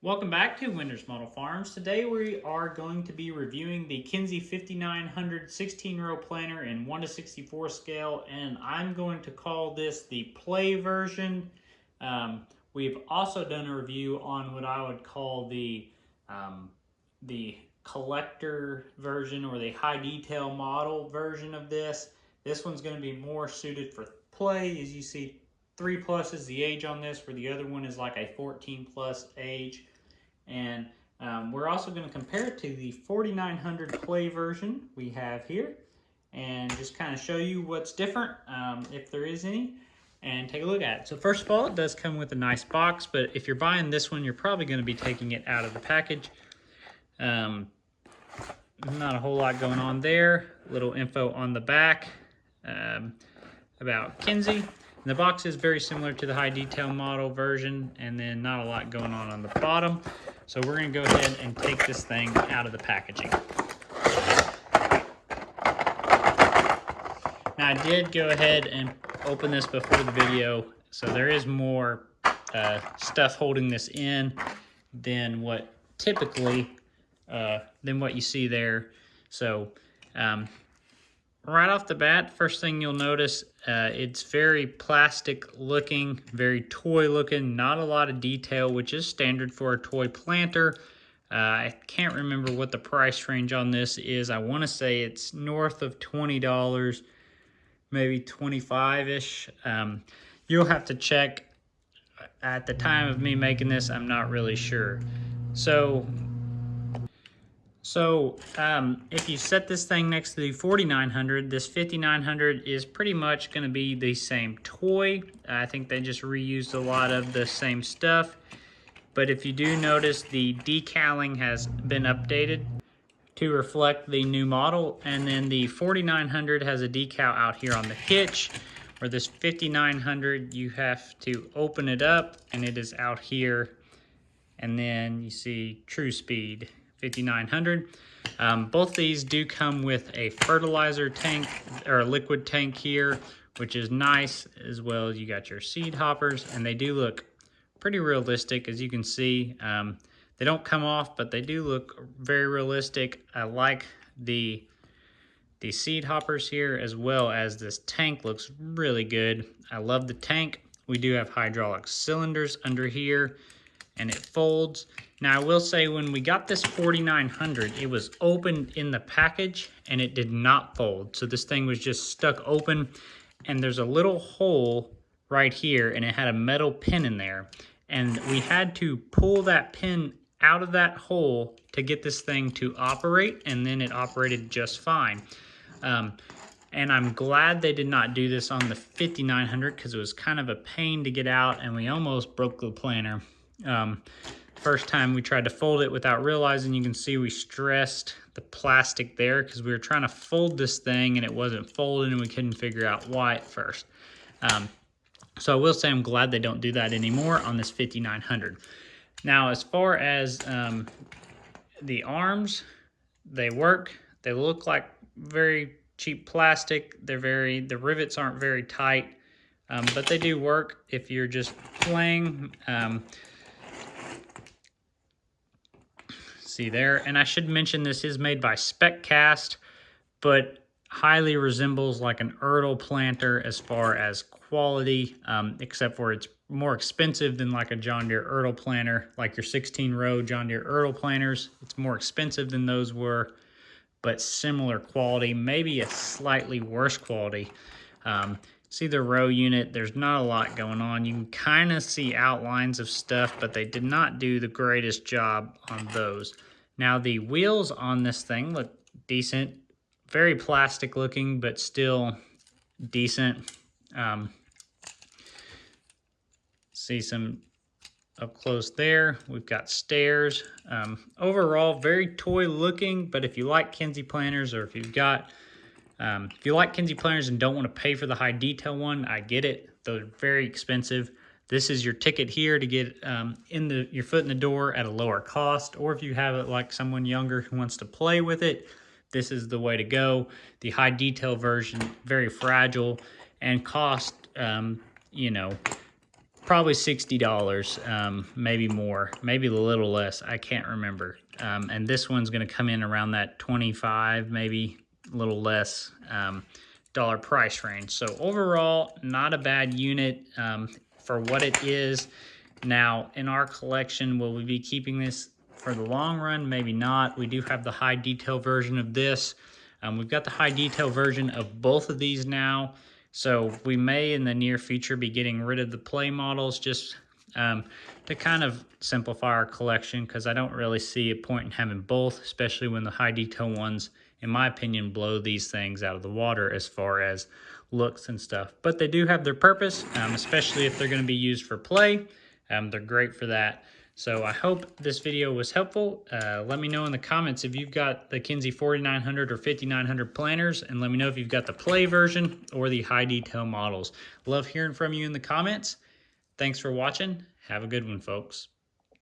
Welcome back to Winters Model Farms. Today we are going to be reviewing the Kinzie 5900 16-row planter in 1 to 64 scale, and I'm going to call this the play version. We've also done a review on what I would call the collector version or the high detail model version of this. This one's going to be more suited for play. As you see, 3+ is the age on this, where the other one is like a 14+ age. And we're also going to compare it to the 4900 play version we have here, and just kind of show you what's different, if there is any, and take a look at it. So first of all, it does come with a nice box, but if you're buying this one, you're probably going to be taking it out of the package. Not a whole lot going on there. Little info on the back about Kinzie. The box is very similar to the high detail model version, and then not a lot going on the bottom. So we're going to go ahead and take this thing out of the packaging. Now, I did go ahead and open this before the video, so there is more stuff holding this in than what typically than what you see there. So right off the bat, first thing you'll notice, it's very plastic looking, very toy looking, not a lot of detail, which is standard for a toy planter. I can't remember what the price range on this is. I want to say it's north of $20, maybe 25-ish. You'll have to check. At the time of me making this, I'm not really sure. So if you set this thing next to the 4900, this 5900 is pretty much going to be the same toy. I think they just reused a lot of the same stuff. But if you do notice, the decaling has been updated to reflect the new model. And then the 4900 has a decal out here on the hitch, where this 5900, you have to open it up and it is out here. And then you see true speed 5900. Both these do come with a fertilizer tank or a liquid tank here, which is nice, as well as you got your seed hoppers, and they do look pretty realistic. As you can see, they don't come off, but they do look very realistic. I like the seed hoppers here, as well as this tank looks really good. I love the tank. We do have hydraulic cylinders under here, and it folds. Now, I will say, when we got this 4900, it was opened in the package and it did not fold. So this thing was just stuck open, and there's a little hole right here, and it had a metal pin in there. And we had to pull that pin out of that hole to get this thing to operate, and then it operated just fine. And I'm glad they did not do this on the 5900, because it was kind of a pain to get out, and we almost broke the planter. First time we tried to fold it without realizing, you can see we stressed the plastic there because we were trying to fold this thing and it wasn't folding, and we couldn't figure out why at first. So I will say I'm glad they don't do that anymore on this 5900. Now, as far as the arms, they work. They look like very cheap plastic. The rivets aren't very tight, but they do work if you're just playing. See there, and I should mention this is made by Spec Cast, but highly resembles like an Ertl planter as far as quality, except for it's more expensive than like a John Deere Ertl planter, like your 16-row John Deere Ertl planters. It's more expensive than those were, but similar quality, maybe a slightly worse quality. See the row unit, there's not a lot going on. You can kind of see outlines of stuff, but they did not do the greatest job on those. Now, the wheels on this thing look decent. Very plastic looking, but still decent. See some up close there. We've got stairs. Overall, very toy looking, but if you like Kinzie planters, or if you've got if you like Kinzie planters and don't want to pay for the high detail one, I get it. They're very expensive. This is your ticket here to get your foot in the door at a lower cost. Or if you have it like someone younger who wants to play with it, this is the way to go. The high detail version, very fragile, and cost, probably $60, maybe more, maybe a little less. I can't remember. And this one's going to come in around that 25, maybe a little less dollar price range. So overall, not a bad unit for what it is. Now, in our collection, will we be keeping this for the long run? Maybe not. We do have the high detail version of this. We've got the high detail version of both of these now. So we may in the near future be getting rid of the play models just to kind of simplify our collection, because I don't really see a point in having both, especially when the high detail ones, in my opinion, blow these things out of the water as far as looks and stuff. But they do have their purpose, especially if they're going to be used for play. They're great for that. So I hope this video was helpful. Let me know in the comments if you've got the Kinzie 4900 or 5900 planters, and let me know if you've got the play version or the high detail models. Love hearing from you in the comments. Thanks for watching. Have a good one, folks.